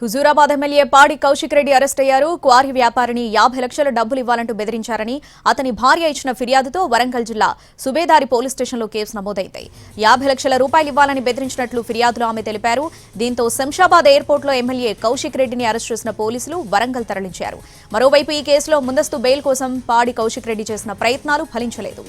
Huzurabad MLA పాడి Kaushik Reddy arrest అయ్యారు. Quarry వ్యాపారిని 50 లక్షల డబ్బులు ఇవ్వాలంటూ బెదిరించారని అతని భార్య ఇచ్చిన ఫిర్యాదుతో వరంగల్ జిల్లా సుబేదారి పోలీస్ స్టేషన్లో కేసు నమోదైంది. 50 లక్షల రూపాయలు ఇవ్వాలని బెదిరించినట్లు ఫిర్యాదులో ఆమె తెలిపారు. దీంతో శంషాబాద్ ఎయిర్పోర్టులో ఎమ్మెల్యే కౌశిక్ రెడ్డిని అరెస్ట్ చేసిన పోలీసులు వరంగల్ తరలించారు. మరోవైపు ఈ కేసులో ముందస్తు బెయిల్ కోసం పాడి కౌశిక్ రెడ్డి చేసిన ప్రయత్నాలు ఫలించలేదు.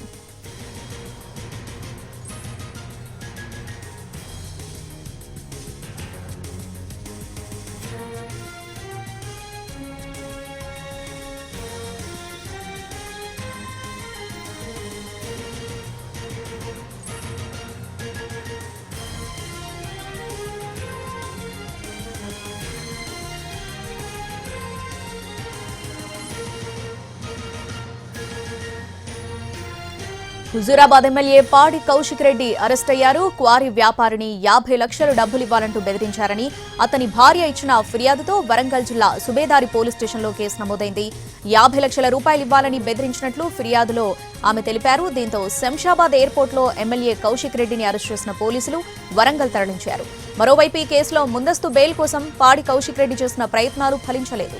హుజూరాబాద్ ఎమ్మెల్యే పాడి కౌశిక్ రెడ్డి అరెస్ట్ అయ్యారు. క్వారీ వ్యాపారిని 50 లక్షల డబ్బులు ఇవ్వాలంటూ బెదిరించారని అతని భార్య ఇచ్చిన ఫిర్యాదుతో వరంగల్ జిల్లా సుబేదారి పోలీస్ స్టేషన్లో కేసు నమోదైంది. 50 లక్షల రూపాయలు ఇవ్వాలని బెదిరించినట్లు ఫిర్యాదులో ఆమె తెలిపారు. దీంతో శంషాబాద్ ఎయిర్పోర్టులో ఎమ్మెల్యే కౌశిక్ రెడ్డిని అరెస్ట్ చేసిన పోలీసులు వరంగల్ తరలించారు. మరోవైపు ఈ కేసులో ముందస్తు బెయిల్ కోసం పాడి కౌశిక్ రెడ్డి చేసిన ప్రయత్నాలు ఫలించలేదు.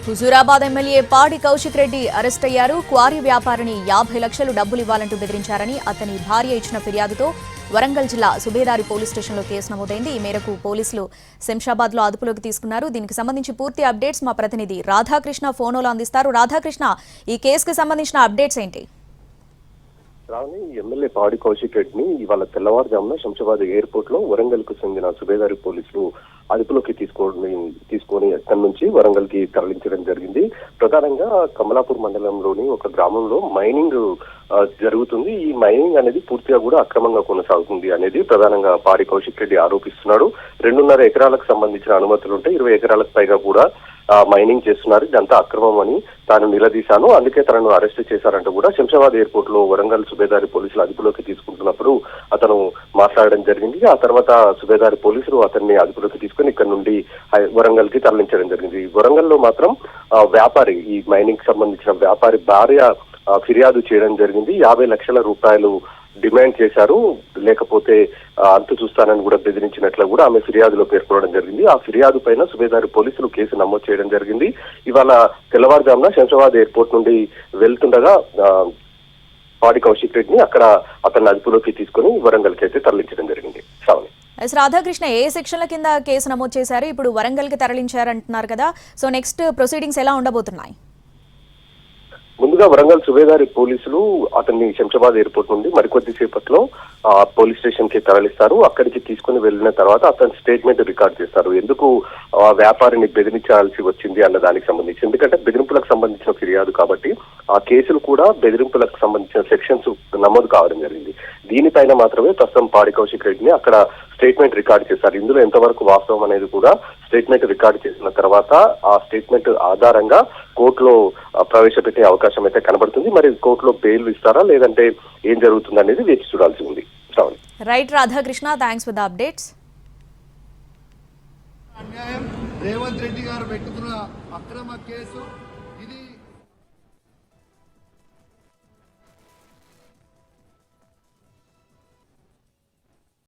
హుజూరాబాద్ ఎమ్మెల్యే పాడి కౌశిక్ రెడ్డి అరెస్ట్ అయ్యారు. క్వారీ వ్యాపారిని 50 లక్షలు డబ్బులు ఇవ్వాలంటూ బెదిరించారని అతని భార్య ఇచ్చిన ఫిర్యాదుతో వరంగల్ జిల్లా సుబేదారి పోలీస్ స్టేషన్లో కేసు నమోదైంది. ఈ మేరకు పోలీసులు శంషాబాద్ లో అదుపులోకి తీసుకున్నారు. దీనికి సంబంధించి పూర్తి అప్డేట్స్ మా ప్రతినిధి రాధాకృష్ణ ఫోన్లో అందిస్తారు. రాధాకృష్ణ, ఈ కేసుకు సంబంధించిన అప్డేట్స్ ఏంటి? రావుని ఎమ్మెల్యే పాడి కౌశిక్ రెడ్డిని ఇవాళ తెల్లవారుజామున శంషాబాద్ ఎయిర్పోర్ట్ లో వరంగల్ కు చెందిన సుబేదారి పోలీసులు అదుపులోకి తీసుకొని అక్కడి నుంచి వరంగల్ కి తరలించడం జరిగింది. ప్రధానంగా కమలాపూర్ మండలంలోని ఒక గ్రామంలో మైనింగ్ జరుగుతుంది. ఈ మైనింగ్ అనేది పూర్తిగా కూడా అక్రమంగా కొనసాగుతుంది అనేది ప్రధానంగా పాడి కౌశిక్ రెడ్డి ఆరోపిస్తున్నాడు. 2.5 ఎకరాలకు సంబంధించిన అనుమతులుంటే 20 ఎకరాలకు పైగా కూడా మైనింగ్ చేస్తున్నారు. ఇదంతా అక్రమం అని తాను నిలదీశాను, అందుకే తనను అరెస్ట్ చేశారంటూ కూడా శంషాబాద్ ఎయిర్పోర్ట్ లో వరంగల్ సుబేదారి పోలీసులు అదుపులోకి తీసుకుంటున్నప్పుడు అతను మాట్లాడడం జరిగింది. ఆ తర్వాత సుబేదారి పోలీసులు అతన్ని అదుపులోకి తీసుకుని ఇక్కడ నుండి వరంగల్ కి తరలించడం జరిగింది. వరంగల్ లో మాత్రం వ్యాపారి, ఈ మైనింగ్ సంబంధించిన వ్యాపారి భార్య ఫిర్యాదు చేయడం జరిగింది. 50 లక్షల రూపాయలు డిమాండ్ చేశారు, లేకపోతే అంతు చూస్తానని కూడా బెదిరించినట్లు కూడా ఆమె ఫిర్యాదులో పేర్కొనడం జరిగింది. ఆ ఫిర్యాదు పైన సుబేదారి పోలీసులు కేసు నమోదు చేయడం జరిగింది. ఇవాళ తెల్లవారుజామున శంషాబాద్ ఎయిర్పోర్ట్ నుండి వెళ్తుండగా పాడి కౌశిక్ రెడ్డిని అక్కడ అతన్ని అదుపులోకి తీసుకుని వరంగల్ కి అయితే తరలించడం జరిగింది. రాధాకృష్ణ, ఏ సెక్షన్ల కింద కేసు నమోదు చేశారు? ఇప్పుడు వరంగల్ కి తరలించారంటున్నారు కదా, సో నెక్స్ట్ ప్రొసీడింగ్స్ ఎలా ఉండబోతున్నాయి? ముందుగా వరంగల్ సుబేదారి పోలీసులు అతన్ని శంషాబాద్ ఎయిర్పోర్ట్ నుండి మరికొద్ది సేపట్లో పోలీస్ స్టేషన్ కి తరలిస్తారు. అక్కడికి తీసుకుని వెళ్లిన తర్వాత అతని స్టేట్మెంట్ రికార్డ్ చేస్తారు. ఎందుకు వ్యాపారిని బెదిరించాల్సి వచ్చింది అన్న దానికి సంబంధించి, ఎందుకంటే బెదిరింపులకు సంబంధించిన ఫిర్యాదు కాబట్టి ఆ కేసులు కూడా బెదిరింపులకు సంబంధించిన సెక్షన్స్ నమోదు కావడం జరిగింది. దీనిపైన మాత్రమే ప్రస్తుతం పాడి కౌశిక్ రెడ్డిని అక్కడ స్టేట్మెంట్ రికార్డ్ చేశారు. ఇందులో ఎంతవరకు వాస్తవం అనేది కూడా స్టేట్మెంట్ రికార్డు చేసిన తర్వాత ఆ స్టేట్మెంట్ ఆధారంగా కోర్టులో ప్రవేశపెట్టే అవకాశం అయితే కనబడుతుంది. మరి కోర్టులో బెయిల్ ఇస్తారా లేదంటే ఏం జరుగుతుంది అనేది వేచి చూడాల్సి ఉంది. Right Radhakrishna, thanks for the updates. అన్యాయం రేవంత్ రెడ్డి గారు పెట్టుకున్న అక్రమ కేసు